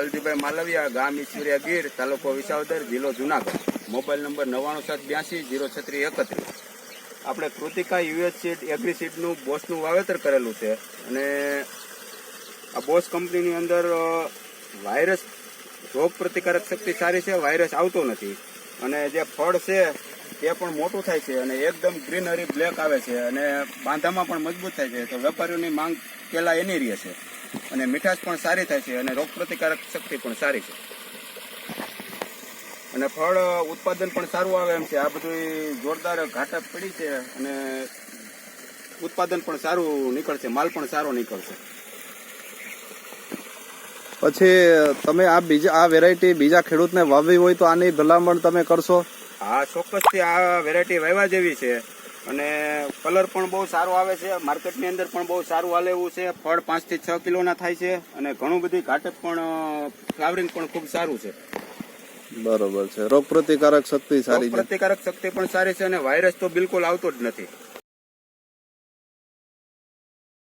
કલજીભાઈ માલવિયા, ગામ ઈશ્વરિયા ગીર, તાલુકો વિસાવદર, જિલ્લો જુનાગઢ. Mobile number 99728031. આપણે કૃતિકા યુએસ સીડ એગ્રી સીડનું બોસનું વાવેતર કરેલું છે અને આ બોસ કંપનીની અંદર વાયરસ રોગ પ્રતિકારક શક્તિ સારી છે, વાયરસ આવતો નથી અને જે ફળ છે તે પણ મોટું થાય છે અને એકદમ ગ્રીનરી બ્લેક આવે છે અને બાંધામાં પણ મજબૂત થાય છે. તો વેપારીઓની માંગ પેલા એની રહે છે અને મીઠાશ પણ સારી થાય છે અને રોગ પ્રતિકારક શક્તિ પણ સારી છે અને ફળ ઉત્પાદન પણ સારું આવે એમ છે. આ બધું જોરદાર ઘાટક પડી છે અને ઉત્પાદન પણ સારું નીકળશે, માલ પણ સારો નીકળશે. પછી તમે આ વેરાયટી બીજા ખેડૂતને વાવવી હોય તો આની ભલામણ તમે કરશો? હા, ચોક્કસથી આ વેરાયટી વાવવા જેવી છે અને કલર પણ બહુ સારો આવે છે. માર્કેટની અંદર પણ બહુ સારું હાલે એવું છે. ફળ 5 થી 6 કિલોના થાય છે અને ઘણું બધી ઘાટક પણ ફ્લાવરિંગ પણ ખૂબ સારું છે. બરોબર છે. રોગ પ્રતિકારક શક્તિ સારી છે. રોગ પ્રતિકારક શક્તિ પણ સારી છે અને વાયરસ તો બિલકુલ આવતો જ નથી.